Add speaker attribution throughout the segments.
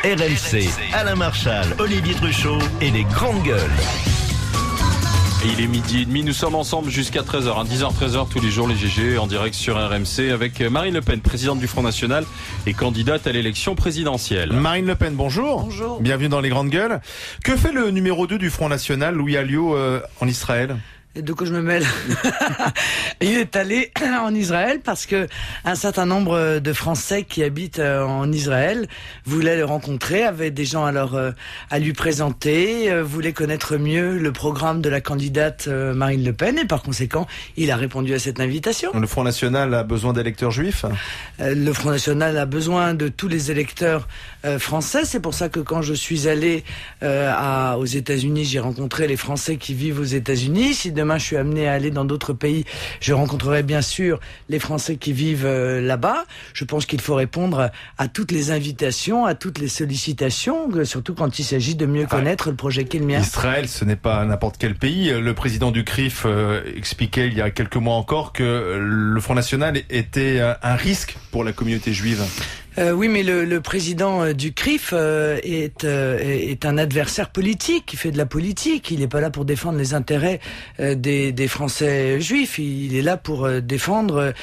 Speaker 1: RMC, Alain Marchal, Olivier Truchot et les grandes gueules.
Speaker 2: Il est 12h30, nous sommes ensemble jusqu'à 13h, 10h-13h tous les jours les GG en direct sur RMC avec Marine Le Pen, présidente du Front National et candidate à l'élection présidentielle.
Speaker 3: Marine Le Pen, bonjour.
Speaker 4: Bonjour.
Speaker 3: Bienvenue dans les grandes gueules. Que fait le numéro 2 du Front National, Louis Alliot, en Israël ?
Speaker 4: Et de quoi je me mêle? Il est allé en Israël parce que un certain nombre de Français qui habitent en Israël voulaient le rencontrer, avaient des gens à lui présenter, voulaient connaître mieux le programme de la candidate Marine Le Pen et par conséquent, il a répondu à cette invitation.
Speaker 3: Le Front National a besoin d'électeurs juifs ?
Speaker 4: Le Front National a besoin de tous les électeurs français. C'est pour ça que quand je suis allé aux États-Unis, j'ai rencontré les Français qui vivent aux États-Unis. Si demain je suis amené à aller dans d'autres pays, je rencontrerai bien sûr les Français qui vivent là-bas. Je pense qu'il faut répondre à toutes les invitations, à toutes les sollicitations, surtout quand il s'agit de mieux connaître le projet qui est le mien.
Speaker 3: Israël, ce n'est pas n'importe quel pays. Le président du CRIF expliquait il y a quelques mois encore que le Front National était un risque pour la communauté juive.
Speaker 4: Oui, mais le président du CRIF est un adversaire politique, il fait de la politique, il n'est pas là pour défendre les intérêts des Français juifs, il est là pour défendre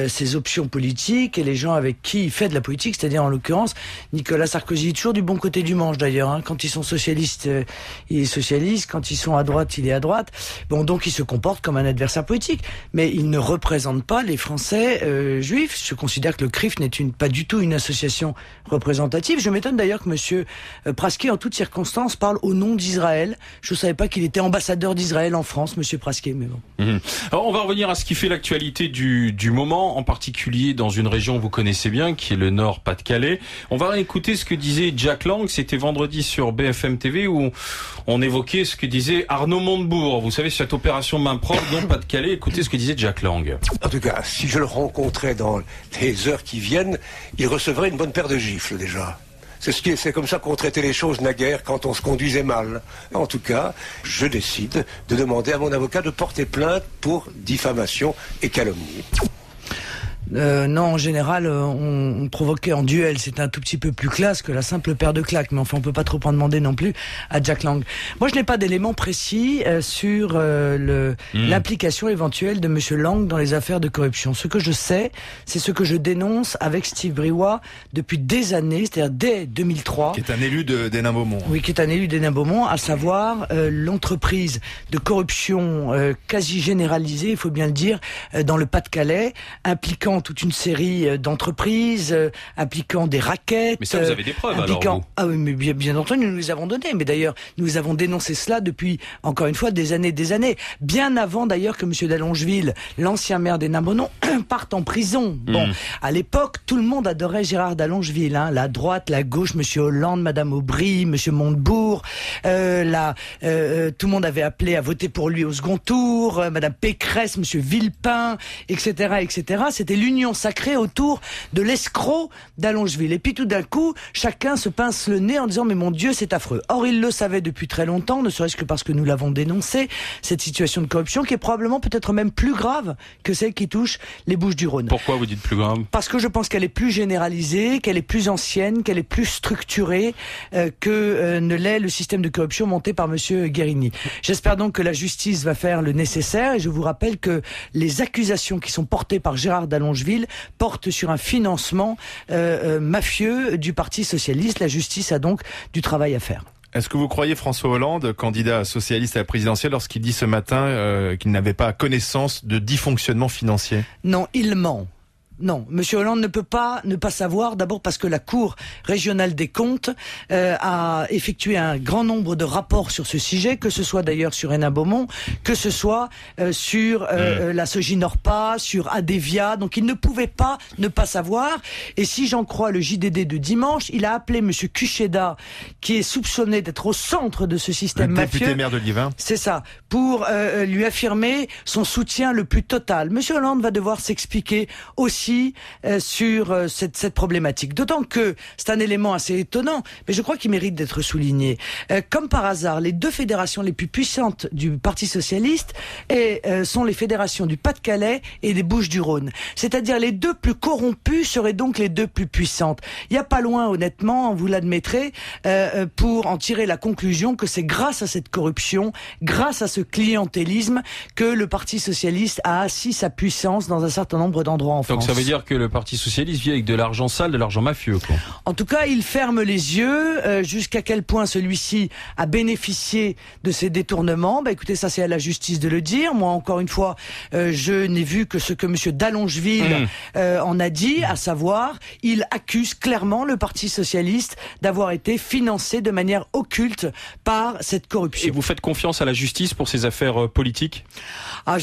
Speaker 4: ses options politiques et les gens avec qui il fait de la politique, c'est-à-dire en l'occurrence Nicolas Sarkozy, toujours du bon côté du manche d'ailleurs, hein. Quand ils sont socialistes, il est socialiste, quand ils sont à droite, il est à droite. Bon, donc il se comporte comme un adversaire politique, mais il ne représente pas les Français juifs. Je considère que le CRIF n'est pas du tout une association représentative. Je m'étonne d'ailleurs que monsieur Prasquet, en toutes circonstances, parle au nom d'Israël. Je ne savais pas qu'il était ambassadeur d'Israël en France, monsieur Prasquet, mais bon.
Speaker 2: Alors, on va revenir à ce qui fait l'actualité du moment, en particulier dans une région que vous connaissez bien, qui est le Nord-Pas-de-Calais. On va écouter ce que disait Jack Lang, c'était vendredi sur BFM TV, où on évoquait ce que disait Arnaud Montebourg. Vous savez, cette opération main propre, non Pas-de-Calais. Écoutez ce que disait Jack Lang.
Speaker 5: En tout cas, si je le rencontrais dans les heures qui viennent, il recevrait une bonne paire de gifles déjà. C'est comme ça qu'on traitait les choses naguère quand on se conduisait mal. En tout cas, je décide de demander à mon avocat de porter plainte pour diffamation et calomnie.
Speaker 4: Non, en général, on provoquait en duel. C'est un tout petit peu plus classe que la simple paire de claques. Mais enfin, on peut pas trop en demander non plus à Jack Lang. Moi, je n'ai pas d'éléments précis sur l'implication éventuelle de monsieur Lang dans les affaires de corruption. Ce que je sais, c'est ce que je dénonce avec Steve Briouat depuis des années, c'est-à-dire dès 2003.
Speaker 3: Qui est un élu d'Hénin-Beaumont.
Speaker 4: Oui, qui est un élu d'Hénin-Beaumont, à savoir l'entreprise de corruption quasi généralisée, il faut bien le dire, dans le Pas-de-Calais, impliquant toute une série d'entreprises, impliquant des raquettes.
Speaker 2: Mais ça, vous avez des preuves alors, vous.
Speaker 4: Ah oui, mais bien entendu, nous les avons données. Mais d'ailleurs, nous avons dénoncé cela depuis, encore une fois, des années. Bien avant d'ailleurs que M. Dallongeville, l'ancien maire d'Hénin-Beaumont, parte en prison. Bon, à l'époque, tout le monde adorait Gérard Dallongeville, hein. La droite, la gauche, M. Hollande, Mme Aubry, M. Montebourg, tout le monde avait appelé à voter pour lui au second tour, Mme Pécresse, M. Villepin, etc., etc. C'était l'union sacrée autour de l'escroc Dallongeville. Et puis tout d'un coup, chacun se pince le nez en disant « mais mon Dieu, c'est affreux ». Or, il le savait depuis très longtemps, ne serait-ce que parce que nous l'avons dénoncé, cette situation de corruption qui est probablement peut-être même plus grave que celle qui touche les Bouches-du-Rhône.
Speaker 2: Pourquoi vous dites plus grave ?
Speaker 4: Parce que je pense qu'elle est plus généralisée, qu'elle est plus ancienne, qu'elle est plus structurée que ne l'est le système de corruption monté par monsieur Guérini. J'espère donc que la justice va faire le nécessaire et je vous rappelle que les accusations qui sont portées par Gérard Dallongeville porte sur un financement mafieux du Parti socialiste. La justice a donc du travail à faire.
Speaker 3: Est-ce que vous croyez François Hollande, candidat socialiste à la présidentielle, lorsqu'il dit ce matin qu'il n'avait pas connaissance de dysfonctionnement financier ?
Speaker 4: Non, il ment. Non, Monsieur Hollande ne peut pas ne pas savoir, d'abord parce que la Cour régionale des comptes a effectué un grand nombre de rapports sur ce sujet, que ce soit d'ailleurs sur Hénin-Beaumont, que ce soit sur la Soginorpa, sur Adevia, donc il ne pouvait pas ne pas savoir. Et si j'en crois le JDD de dimanche, il a appelé Monsieur Kucheda, qui est soupçonné d'être au centre de ce système mafieux.
Speaker 3: Député maire de Liévin.
Speaker 4: C'est ça, pour lui affirmer son soutien le plus total. Monsieur Hollande va devoir s'expliquer aussi aussi sur cette problématique. D'autant que c'est un élément assez étonnant, mais je crois qu'il mérite d'être souligné. Comme par hasard, les deux fédérations les plus puissantes du Parti socialiste sont les fédérations du Pas-de-Calais et des Bouches-du-Rhône. C'est-à-dire les deux plus corrompues seraient donc les deux plus puissantes. Il n'y a pas loin, honnêtement, vous l'admettrez, pour en tirer la conclusion que c'est grâce à cette corruption, grâce à ce clientélisme, que le Parti socialiste a assis sa puissance dans un certain nombre d'endroits en France.
Speaker 2: Donc ça veut dire que le Parti socialiste vit avec de l'argent sale, de l'argent mafieux, quoi.
Speaker 4: En tout cas, il ferme les yeux jusqu'à quel point celui-ci a bénéficié de ces détournements. Écoutez, ça c'est à la justice de le dire. Moi, encore une fois, je n'ai vu que ce que M. Dallongeville en a dit, à savoir, il accuse clairement le Parti socialiste d'avoir été financé de manière occulte par cette corruption.
Speaker 2: Et vous faites confiance à la justice pour ces affaires politiques ?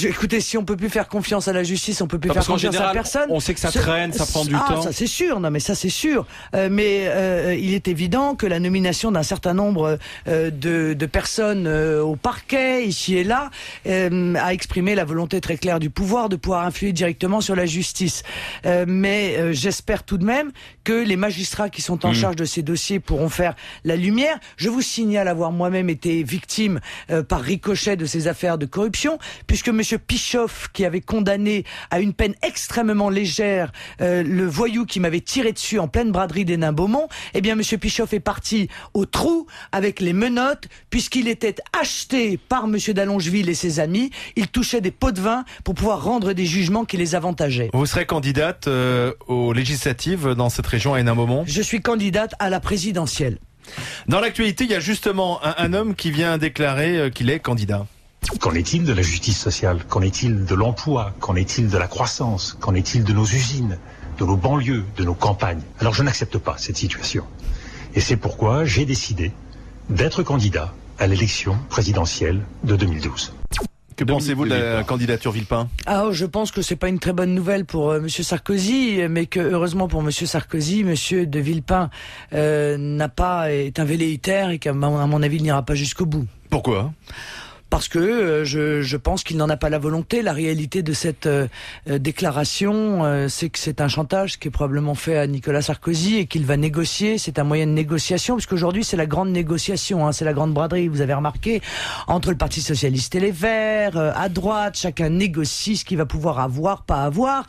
Speaker 4: Écoutez, si on peut plus faire confiance à la justice, on peut plus faire confiance à personne.
Speaker 2: On sait que ça traîne, ça prend du temps.
Speaker 4: Ça c'est sûr, non mais ça c'est sûr. Mais il est évident que la nomination d'un certain nombre de personnes au parquet, ici et là, a exprimé la volonté très claire du pouvoir de pouvoir influer directement sur la justice. Mais j'espère tout de même que les magistrats qui sont en charge de ces dossiers pourront faire la lumière. Je vous signale avoir moi-même été victime par ricochet de ces affaires de corruption, puisque M. Pichoff, qui avait condamné à une peine extrêmement légère le voyou qui m'avait tiré dessus en pleine braderie des Nains-Beaumont, eh bien M. Pichoff est parti au trou avec les menottes, puisqu'il était acheté par M. Dallongeville et ses amis. Il touchait des pots de vin pour pouvoir rendre des jugements qui les avantageaient.
Speaker 3: Vous serez candidate aux législatives dans cette région à Hénin-Beaumont ?
Speaker 4: Je suis candidate à la présidentielle.
Speaker 3: Dans l'actualité, il y a justement un homme qui vient déclarer qu'il est candidat.
Speaker 6: Qu'en est-il de la justice sociale? Qu'en est-il de l'emploi? Qu'en est-il de la croissance? Qu'en est-il de nos usines, de nos banlieues, de nos campagnes? Alors je n'accepte pas cette situation. Et c'est pourquoi j'ai décidé d'être candidat à l'élection présidentielle de 2012.
Speaker 3: Que pensez-vous de la candidature Villepin ?
Speaker 4: Je pense que c'est pas une très bonne nouvelle pour Monsieur Sarkozy, mais que heureusement pour Monsieur Sarkozy, Monsieur de Villepin est un velléitaire et qu'à mon avis il n'ira pas jusqu'au bout.
Speaker 3: Pourquoi ?
Speaker 4: Parce que je pense qu'il n'en a pas la volonté. La réalité de cette déclaration, c'est que c'est un chantage qui est probablement fait à Nicolas Sarkozy et qu'il va négocier. C'est un moyen de négociation, puisqu'aujourd'hui c'est la grande négociation, c'est la grande braderie. Vous avez remarqué, entre le Parti socialiste et les Verts, à droite, chacun négocie ce qu'il va pouvoir avoir, pas avoir.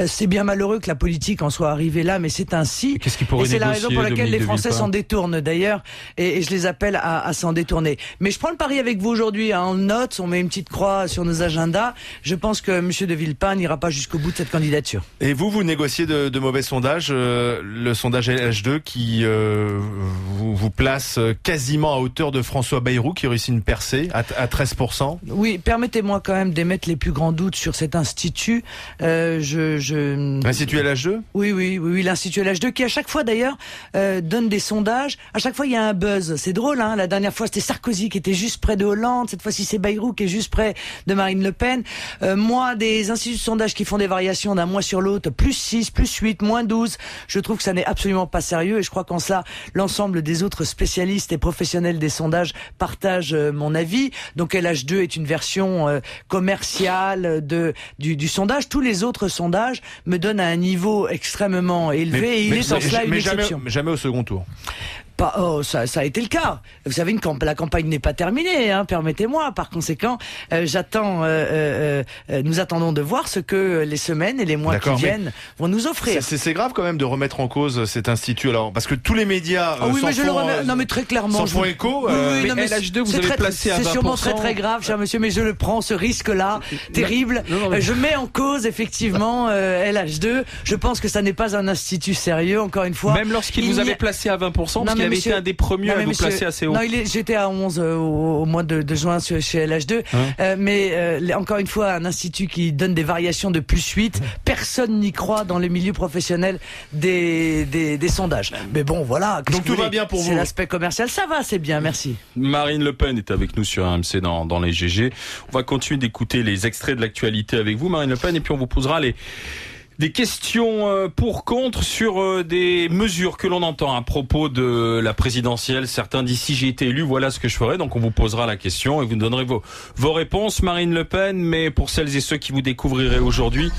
Speaker 4: C'est bien malheureux que la politique en soit arrivée là, mais c'est ainsi.
Speaker 2: Qu'est-ce qu'il pourrait
Speaker 4: et c'est la
Speaker 2: négocier,
Speaker 4: raison pour laquelle
Speaker 2: Dominique
Speaker 4: les Français
Speaker 2: de Villepin
Speaker 4: s'en détournent d'ailleurs, et je les appelle à s'en détourner. Mais je prends le pari avec vous aujourd'hui. On note, on met une petite croix sur nos agendas. Je pense que M. de Villepin n'ira pas jusqu'au bout de cette candidature.
Speaker 3: Et vous négociez de mauvais sondages. Le sondage LH2 qui vous place quasiment à hauteur de François Bayrou qui réussit une percée à 13%.
Speaker 4: Oui, permettez-moi quand même d'émettre les plus grands doutes sur cet institut.
Speaker 3: L'Institut LH2 ?
Speaker 4: Oui, l'Institut LH2 qui à chaque fois d'ailleurs donne des sondages. À chaque fois il y a un buzz. C'est drôle, la dernière fois c'était Sarkozy qui était juste près de Hollande. Cette fois-ci c'est Bayrou qui est juste près de Marine Le Pen. Moi, des instituts de sondage qui font des variations d'un mois sur l'autre, plus 6, plus 8, moins 12, je trouve que ça n'est absolument pas sérieux et je crois qu'en cela, l'ensemble des autres spécialistes et professionnels des sondages partagent mon avis. Donc LH2 est une version commerciale du sondage. Tous les autres sondages me donnent à un niveau extrêmement élevé et il est en cela une exception.
Speaker 3: Jamais au second tour.
Speaker 4: Ça a été le cas. Vous savez, la campagne n'est pas terminée, permettez-moi. Par conséquent, nous attendons de voir ce que les semaines et les mois qui viennent vont nous offrir.
Speaker 3: C'est grave quand même de remettre en cause cet institut, alors, parce que tous les médias
Speaker 4: mais très clairement,
Speaker 3: s'en font écho.
Speaker 2: Mais LH2, vous avez placé à 20%.
Speaker 4: C'est sûrement très très grave, cher monsieur, mais je le prends, ce risque-là, terrible. Je mets en cause, effectivement, LH2. Je pense que ça n'est pas un institut sérieux, encore une fois.
Speaker 2: Même lorsqu'il vous avait placé à 20%, parce qu'il avait été un des premiers à vous placer assez haut.
Speaker 4: Non, j'étais à 11 au mois de juin chez LH2. Mais encore une fois, un institut qui donne des variations de plus 8, personne n'y croit dans le milieu professionnel des sondages. Mais bon, voilà.
Speaker 3: Donc tout va bien pour vous.
Speaker 4: C'est l'aspect commercial. Ça va, c'est bien, merci.
Speaker 2: Marine Le Pen est avec nous sur RMC dans les GG. On va continuer d'écouter les extraits de l'actualité avec vous, Marine Le Pen, et puis on vous posera Des questions pour, contre sur des mesures que l'on entend à propos de la présidentielle. Certains disent si j'ai été élu, voilà ce que je ferai. Donc on vous posera la question et vous donnerez vos réponses. Marine Le Pen, mais pour celles et ceux qui vous découvrirez aujourd'hui,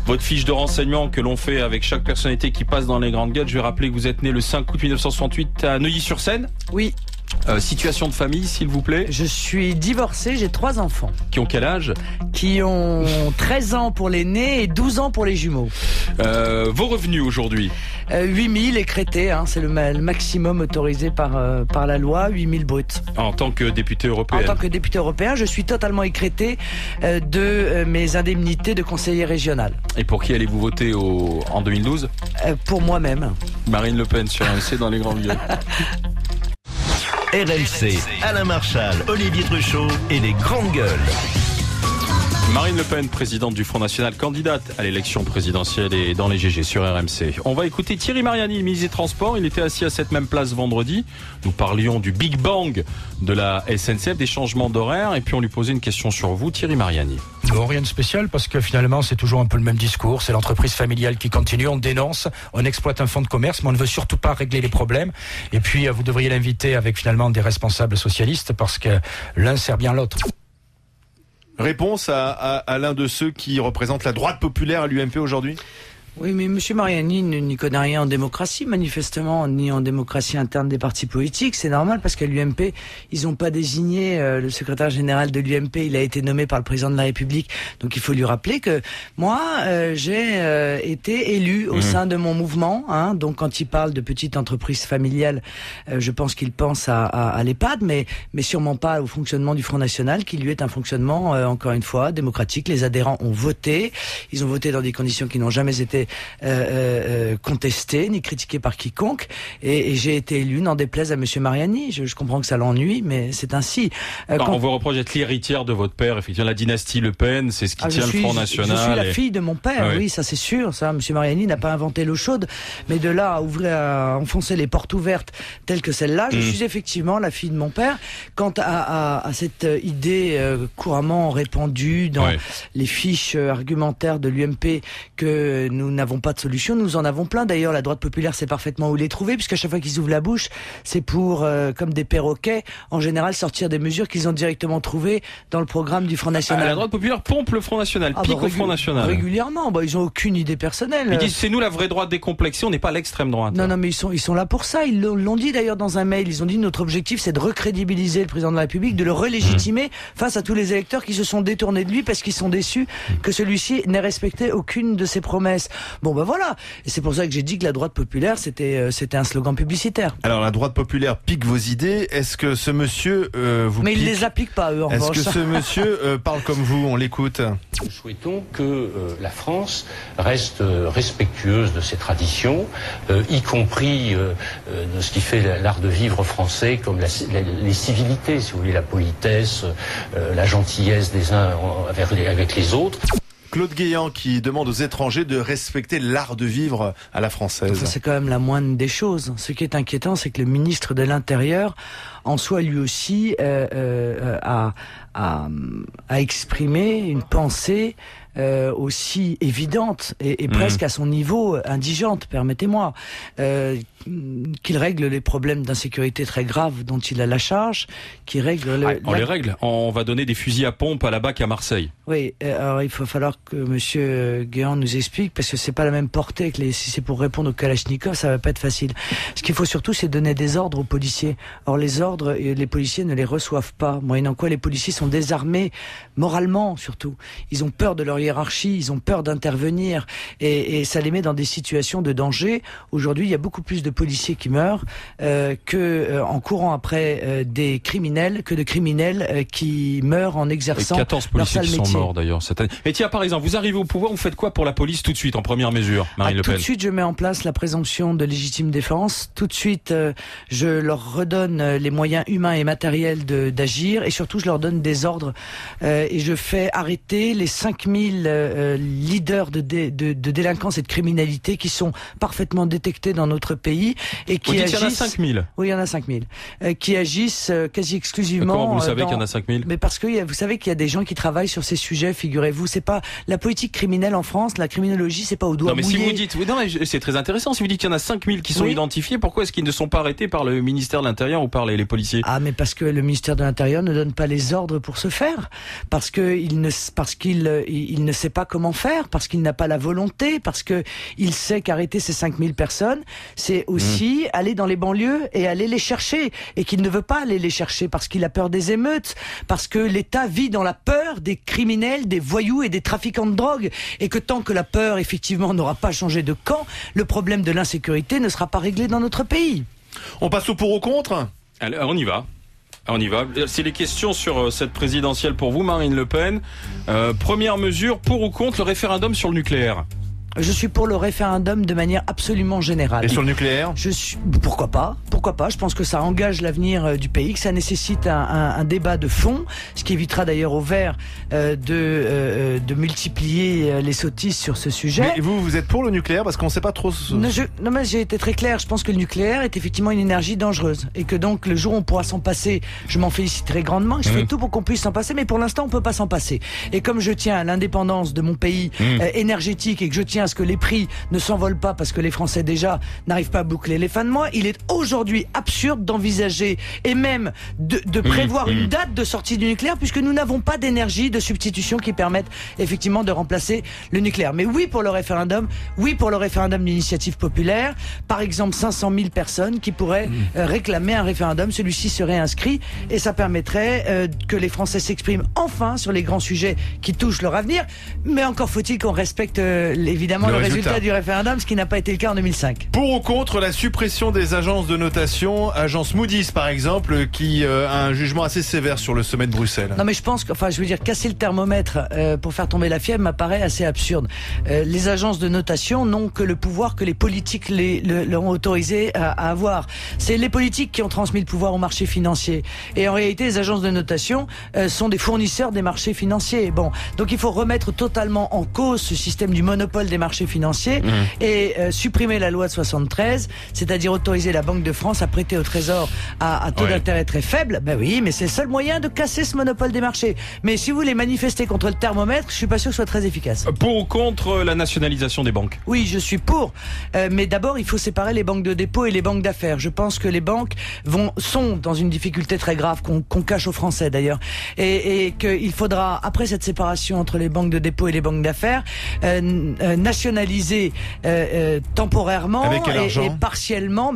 Speaker 2: votre fiche de renseignement que l'on fait avec chaque personnalité qui passe dans les grandes gueules. Je vais rappeler que vous êtes né le 5 août 1968 à Neuilly-sur-Seine.
Speaker 4: Oui.
Speaker 2: Situation de famille, s'il vous plaît.
Speaker 4: Je suis divorcée, j'ai 3 enfants.
Speaker 2: Qui ont quel âge?
Speaker 4: Qui ont 13 ans pour l'aîné et 12 ans pour les jumeaux.
Speaker 2: Vos revenus aujourd'hui?
Speaker 4: 8 000 écrétés, c'est le maximum autorisé par la loi, 8 000 bruts.
Speaker 2: En tant que député européen?
Speaker 4: En tant que député européen, je suis totalement écrété de mes indemnités de conseiller régional.
Speaker 2: Et pour qui allez-vous voter en 2012?
Speaker 4: Pour moi-même.
Speaker 2: Marine Le Pen sur RMC dans les grandes gueules.
Speaker 1: RMC, Alain Marchal, Olivier Truchot et les grandes gueules.
Speaker 2: Marine Le Pen, présidente du Front National, candidate à l'élection présidentielle et dans les GG sur RMC. On va écouter Thierry Mariani, ministre des Transports. Il était assis à cette même place vendredi. Nous parlions du Big Bang de la SNCF, des changements d'horaire. Et puis on lui posait une question sur vous, Thierry Mariani.
Speaker 7: Non, rien de spécial parce que finalement c'est toujours un peu le même discours. C'est l'entreprise familiale qui continue, on dénonce, on exploite un fonds de commerce, mais on ne veut surtout pas régler les problèmes. Et puis vous devriez l'inviter avec finalement des responsables socialistes parce que l'un sert bien l'autre.
Speaker 3: Réponse à l'un de ceux qui représentent la droite populaire à l'UMP aujourd'hui?
Speaker 4: Oui, mais M. Mariani n'y connaît rien en démocratie, manifestement, ni en démocratie interne des partis politiques. C'est normal parce qu'à l'UMP, ils n'ont pas désigné le secrétaire général de l'UMP. Il a été nommé par le président de la République. Donc il faut lui rappeler que moi, j'ai été élu au sein de mon mouvement. Donc quand il parle de petite entreprise familiale, je pense qu'il pense à l'EHPAD, mais sûrement pas au fonctionnement du Front National, qui lui est un fonctionnement, encore une fois, démocratique. Les adhérents ont voté. Ils ont voté dans des conditions qui n'ont jamais été contesté ni critiqué par quiconque et j'ai été élu, n'en déplaise à monsieur Mariani. Je comprends que ça l'ennuie, mais c'est ainsi.
Speaker 2: On vous reproche d'être l'héritière de votre père, effectivement. La dynastie Le Pen, c'est ce qui tient le Front National.
Speaker 4: Je suis la fille de mon père, oui, ça c'est sûr. Ça, monsieur Mariani n'a pas inventé l'eau chaude, mais de là à enfoncer les portes ouvertes telles que celle-là, je suis effectivement la fille de mon père. Quant à cette idée couramment répandue dans les fiches argumentaires de l'UMP que nous n'avons pas de solution, nous en avons plein. D'ailleurs, la droite populaire sait parfaitement où les trouver, puisqu'à chaque fois qu'ils ouvrent la bouche, c'est pour, comme des perroquets, en général, sortir des mesures qu'ils ont directement trouvées dans le programme du Front National.
Speaker 2: La droite populaire pompe le Front National, pique au Front National.
Speaker 4: Régulièrement, ils ont aucune idée personnelle.
Speaker 2: Ils disent, c'est nous la vraie droite décomplexée, on n'est pas l'extrême droite.
Speaker 4: Non, mais ils sont là pour ça. Ils l'ont dit d'ailleurs dans un mail. Ils ont dit, notre objectif, c'est de recrédibiliser le président de la République, de le relégitimer face à tous les électeurs qui se sont détournés de lui parce qu'ils sont déçus que celui-ci n'ait respecté aucune de ses promesses. Voilà. Et c'est pour ça que j'ai dit que la droite populaire, c'était un slogan publicitaire.
Speaker 3: Alors, la droite populaire pique vos idées. Est-ce que ce monsieur vous
Speaker 4: Mais
Speaker 3: pique?
Speaker 4: il les applique pas, eux, en revanche.
Speaker 3: Est-ce que ce monsieur parle comme vous? On l'écoute.
Speaker 8: Nous souhaitons que la France reste respectueuse de ses traditions, y compris de ce qui fait l'art de vivre français, comme les civilités, si vous voulez, la politesse, la gentillesse des uns avec les autres.
Speaker 3: Claude Guéant qui demande aux étrangers de respecter l'art de vivre à la française.
Speaker 4: C'est quand même la moindre des choses. Ce qui est inquiétant, c'est que le ministre de l'Intérieur, en soi, lui aussi, a exprimé une pensée aussi évidente et presque à son niveau indigente, permettez-moi, qu'il règle les problèmes d'insécurité très graves dont il a la charge, qu'il règle...
Speaker 2: On les règle. On va donner des fusils à pompe à la BAC à Marseille.
Speaker 4: Oui, alors il faut falloir que monsieur Guéant nous explique, parce que c'est pas la même portée que si c'est pour répondre aux Kalachnikov, ça va pas être facile. Ce qu'il faut surtout, c'est donner des ordres aux policiers. Or, les ordres, les policiers ne les reçoivent pas, moyennant quoi les policiers sont désarmés, moralement surtout. Ils ont peur de leur hiérarchie, ils ont peur d'intervenir, et ça les met dans des situations de danger. Aujourd'hui, il y a beaucoup plus de policiers qui meurent en courant après des criminels que de criminels qui meurent en exerçant
Speaker 2: 14
Speaker 4: leur sale
Speaker 2: policiers qui
Speaker 4: métier.
Speaker 2: sont morts d'ailleurs cette année. Et tiens, par exemple, vous arrivez au pouvoir, vous faites quoi pour la police tout de suite en première mesure, Marine Le Pen?
Speaker 4: Tout de suite, je mets en place la présomption de légitime défense. Tout de suite, je leur redonne les moyens humains et matériels d'agir, et surtout, je leur donne des ordres et je fais arrêter les 5000 leaders de délinquance et de criminalité qui sont parfaitement détectés dans notre pays et qui agissent...
Speaker 2: Il y en a 5000.
Speaker 4: Oui, il y en a 5000. Qui agissent quasi exclusivement...
Speaker 2: Comment vous savez qu'il y en a 5000 ?
Speaker 4: Mais parce que vous savez qu'il y a des gens qui travaillent sur ces sujets, figurez-vous. C'est pas la politique criminelle en France, la criminologie, c'est pas au doigt mouillé.
Speaker 2: Si vous dites... Non, mais c'est très intéressant. Si vous dites qu'il y en a 5000 qui sont identifiés, pourquoi est-ce qu'ils ne sont pas arrêtés par le ministère de l'Intérieur ou par les policiers ?
Speaker 4: Ah, mais parce que le ministère de l'Intérieur ne donne pas les ordres pour se faire. Parce qu'il ne sait pas comment faire, parce qu'il n'a pas la volonté, parce que il sait qu'arrêter ces 5000 personnes, c'est aussi aller dans les banlieues et aller les chercher. Et qu'il ne veut pas aller les chercher parce qu'il a peur des émeutes, parce que l'État vit dans la peur des criminels, des voyous et des trafiquants de drogue. Et que tant que la peur, effectivement, n'aura pas changé de camp, le problème de l'insécurité ne sera pas réglé dans notre pays.
Speaker 3: On passe au pour ou contre ?
Speaker 2: Allez, on y va. C'est les questions sur cette présidentielle pour vous, Marine Le Pen. Première mesure, pour ou contre le référendum sur le nucléaire ?
Speaker 4: Je suis pour le référendum de manière absolument générale.
Speaker 3: Et sur le nucléaire ?
Speaker 4: Pourquoi pas ? Je pense que ça engage l'avenir du pays, que ça nécessite un débat de fond, ce qui évitera d'ailleurs aux Verts de multiplier les sottises sur ce sujet.
Speaker 3: Mais vous êtes pour le nucléaire parce qu'on ne sait pas trop...
Speaker 4: Non, mais j'ai été très clair. Je pense que le nucléaire est effectivement une énergie dangereuse et que donc le jour où on pourra s'en passer, je m'en féliciterai grandement. Je fais tout pour qu'on puisse s'en passer, mais pour l'instant on peut pas s'en passer. Et comme je tiens à l'indépendance de mon pays énergétique et que je tiens à ce que les prix ne s'envolent pas parce que les Français déjà n'arrivent pas à boucler les fins de mois, il est aujourd'hui absurde d'envisager et même de prévoir une date de sortie du nucléaire puisque nous n'avons pas d'énergie de substitution qui permette effectivement de remplacer le nucléaire. Mais oui pour le référendum d'initiative populaire, par exemple 500 000 personnes qui pourraient réclamer un référendum, celui-ci serait inscrit et ça permettrait que les Français s'expriment enfin sur les grands sujets qui touchent leur avenir, mais encore faut-il qu'on respecte évidemment le résultat du référendum, ce qui n'a pas été le cas en 2005.
Speaker 3: Pour ou contre la suppression des agences de notation, agence Moody's par exemple, qui a un jugement assez sévère sur le sommet de Bruxelles.
Speaker 4: Non mais je pense casser le thermomètre pour faire tomber la fièvre m'apparaît assez absurde. Les agences de notation n'ont que le pouvoir que les politiques leur ont autorisé à avoir. C'est les politiques qui ont transmis le pouvoir au marché financier. Et en réalité, les agences de notation sont des fournisseurs des marchés financiers. Bon, donc il faut remettre totalement en cause ce système du monopole des marchés financiers et supprimer la loi de 73, c'est-à-dire autoriser la Banque de France à prêter au Trésor à taux d'intérêt très faible. Ben oui, mais c'est le seul moyen de casser ce monopole des marchés. Mais si vous voulez manifester contre le thermomètre, je suis pas sûr que ce soit très efficace.
Speaker 2: Pour ou contre la nationalisation des banques ?
Speaker 4: Oui, je suis pour. Mais d'abord, il faut séparer les banques de dépôt et les banques d'affaires. Je pense que les banques sont dans une difficulté très grave qu'on cache aux Français d'ailleurs. Et qu'il faudra, après cette séparation entre les banques de dépôt et les banques d'affaires, nationaliser temporairement et partiellement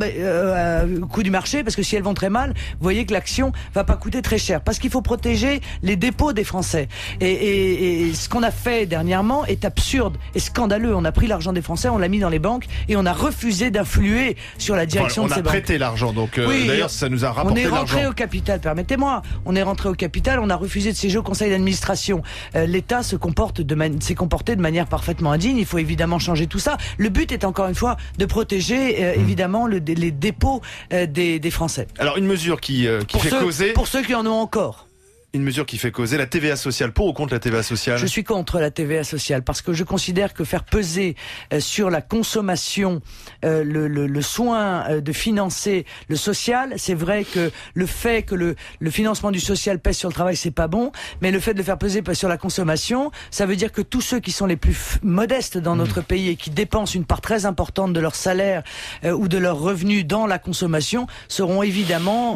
Speaker 4: au coût du marché, parce que si elles vont très mal, vous voyez que l'action va pas coûter très cher, parce qu'il faut protéger les dépôts des Français. Et ce qu'on a fait dernièrement est absurde et scandaleux. On a pris l'argent des Français, on l'a mis dans les banques et on a refusé d'influer sur la direction de ces banques.
Speaker 3: On a prêté l'argent, donc d'ailleurs ça nous a rapporté de l'argent.
Speaker 4: On est rentré au capital, permettez-moi. On est rentré au capital, on a refusé de siéger au conseil d'administration. L'État s'est comporté de manière parfaitement indigne. Il faut évidemment changer tout ça. Le but est encore une fois de protéger évidemment les dépôts des Français.
Speaker 3: Alors une mesure qui fait causer...
Speaker 4: Pour ceux qui en ont encore.
Speaker 3: Une mesure qui fait causer la TVA sociale. Pour ou contre la TVA sociale ?
Speaker 4: Je suis contre la TVA sociale parce que je considère que faire peser sur la consommation le soin de financer le social, c'est vrai que le fait que le financement du social pèse sur le travail, c'est pas bon, mais le fait de le faire peser sur la consommation, ça veut dire que tous ceux qui sont les plus modestes dans notre pays et qui dépensent une part très importante de leur salaire ou de leurs revenus dans la consommation seront évidemment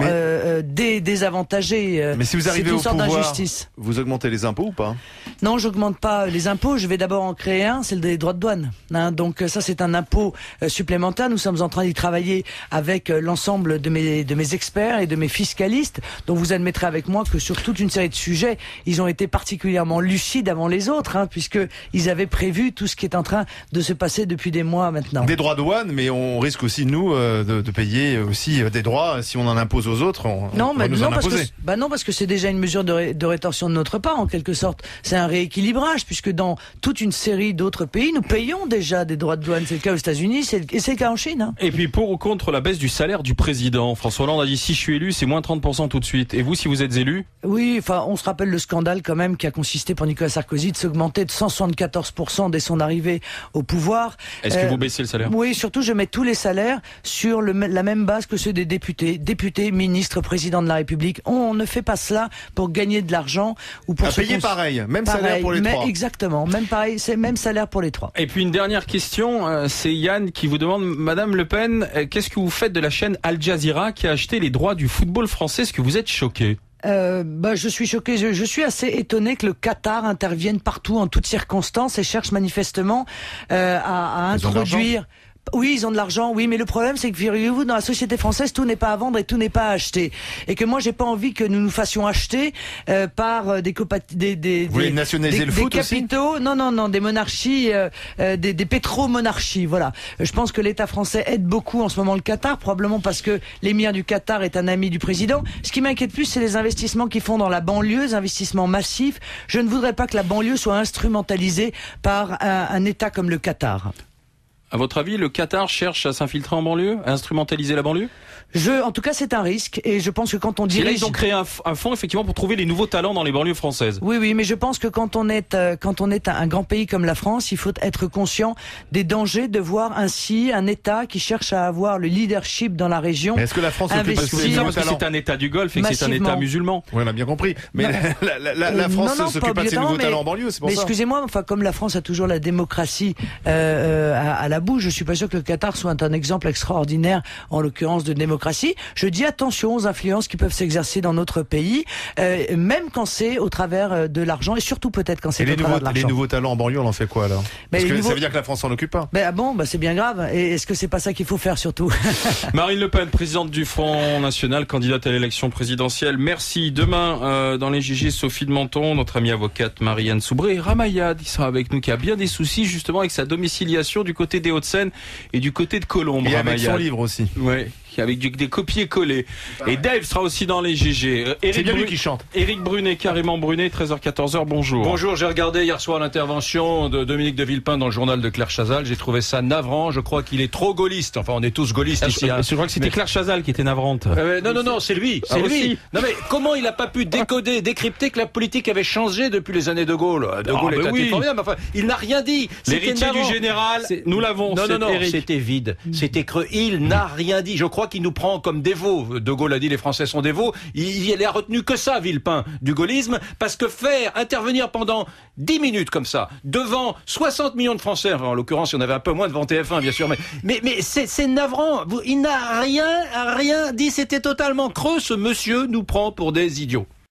Speaker 4: désavantagés.
Speaker 3: Mais si vous arrivez au pouvoir,
Speaker 4: d'injustice.
Speaker 3: Vous augmentez les impôts ou pas ?
Speaker 4: Non, j'augmente pas les impôts. Je vais d'abord en créer un, c'est le droit de douane. Donc ça, c'est un impôt supplémentaire. Nous sommes en train d'y travailler avec l'ensemble de mes experts et de mes fiscalistes. Donc vous admettrez avec moi que sur toute une série de sujets, ils ont été particulièrement lucides avant les autres, puisque ils avaient prévu tout ce qui est en train de se passer depuis des mois maintenant.
Speaker 3: Des droits de douane, mais on risque aussi nous de payer aussi des droits si on en impose aux autres. Non, parce que
Speaker 4: c'est déjà une mesure mesure de rétorsion de notre part, en quelque sorte. C'est un rééquilibrage, puisque dans toute une série d'autres pays, nous payons déjà des droits de douane. C'est le cas aux États-Unis, et c'est le cas en Chine. Hein.
Speaker 2: Et puis pour ou contre la baisse du salaire du président, François Hollande a dit si je suis élu, c'est moins 30% tout de suite. Et vous, si vous êtes élu?
Speaker 4: Oui, enfin, on se rappelle le scandale quand même qui a consisté pour Nicolas Sarkozy de s'augmenter de 174% dès son arrivée au pouvoir.
Speaker 2: Est-ce que vous baissez le salaire?
Speaker 4: Oui, surtout je mets tous les salaires sur la même base que ceux des députés, ministres, président de la République. On ne fait pas cela pour gagner de l'argent ou pour
Speaker 3: payer pareil, même salaire pour les trois.
Speaker 4: Exactement, même pareil, c'est même salaire pour les trois.
Speaker 2: Et puis une dernière question, c'est Yann qui vous demande, Madame Le Pen, qu'est-ce que vous faites de la chaîne Al Jazeera qui a acheté les droits du football français? Est-ce que vous êtes choqué?
Speaker 4: Je suis choqué. Je suis assez étonné que le Qatar intervienne partout en toutes circonstances et cherche manifestement à introduire. Oui, ils ont de l'argent, oui, mais le problème, c'est que, figurez-vous, dans la société française, tout n'est pas à vendre et tout n'est pas à acheter. Et que moi, j'ai pas envie que nous nous fassions acheter par des
Speaker 3: Vous voulez nationaliser le foot
Speaker 4: capitaux,
Speaker 3: aussi?
Speaker 4: Non, des monarchies, des pétromonarchies, voilà. Je pense que l'État français aide beaucoup en ce moment le Qatar, probablement parce que l'émir du Qatar est un ami du président. Ce qui m'inquiète plus, c'est les investissements qu'ils font dans la banlieue, les investissements massifs. Je ne voudrais pas que la banlieue soit instrumentalisée par un État comme le Qatar.
Speaker 2: À votre avis, le Qatar cherche à s'infiltrer en banlieue, à instrumentaliser la banlieue?
Speaker 4: En tout cas, c'est un risque, et je pense que quand on dirige...
Speaker 2: Et là, ils ont créé un fonds, effectivement, pour trouver les nouveaux talents dans les banlieues françaises.
Speaker 4: Oui, mais je pense que quand on est un grand pays comme la France, il faut être conscient des dangers de voir ainsi un État qui cherche à avoir le leadership dans la région.
Speaker 3: Mais est-ce que la France
Speaker 2: occupe parce que c'est un État du Golfe et que c'est un État musulman?
Speaker 3: Oui, on a bien compris. Mais la France s'occupe pas de ses nouveaux talents en banlieue, c'est pour ça.
Speaker 4: Mais excusez-moi, enfin, comme la France a toujours la démocratie à la bouche, je suis pas sûr que le Qatar soit un exemple extraordinaire, en l'occurrence, de démocratie. Je dis attention aux influences qui peuvent s'exercer dans notre pays, même quand c'est au travers de l'argent, et surtout peut-être quand c'est au travers de l'argent.
Speaker 3: Les nouveaux talents en banlieue, on en fait quoi alors? Parce que ça veut dire que la France s'en occupe pas.
Speaker 4: C'est bien grave. Et est-ce que c'est pas ça qu'il faut faire surtout?
Speaker 2: Marine Le Pen, présidente du Front National, candidate à l'élection présidentielle. Merci. Demain, dans les GG, Sophie de Menton, notre amie avocate Marianne Soubré, et Ramayad, qui sera avec nous, qui a bien des soucis justement avec sa domiciliation du côté des Hauts-de-Seine et du côté de Colombes.
Speaker 3: Et avec son livre aussi.
Speaker 2: Ouais. Avec des copier-coller. Et Dave sera aussi dans les GG.
Speaker 3: C'est bien lui qui chante.
Speaker 2: Éric Brunet, carrément Brunet, 13h-14h, bonjour.
Speaker 9: Bonjour, j'ai regardé hier soir l'intervention de Dominique de Villepin dans le journal de Claire Chazal. J'ai trouvé ça navrant. Je crois qu'il est trop gaulliste. Enfin, on est tous gaullistes ici.
Speaker 2: Je crois que c'était Claire Chazal qui était navrante.
Speaker 9: Non, c'est lui. C'est lui.
Speaker 2: Aussi.
Speaker 9: Non, mais comment il n'a pas pu décrypter que la politique avait changé depuis les années de Gaulle? De Gaulle est un type formidable. Enfin, il n'a rien dit.
Speaker 2: L'héritier du général, nous l'avons.
Speaker 9: Non, c'était vide. C'était creux. Il n'a rien dit. Je crois qu'il nous prend comme dévots. De Gaulle a dit les Français sont dévots. Il a retenu que ça, Villepin, du gaullisme, parce que faire intervenir pendant 10 minutes comme ça, devant 60 millions de Français, enfin, en l'occurrence, il y en avait un peu moins devant TF1, bien sûr, mais c'est navrant. Il n'a rien dit. C'était totalement creux. Ce monsieur nous prend pour des idiots.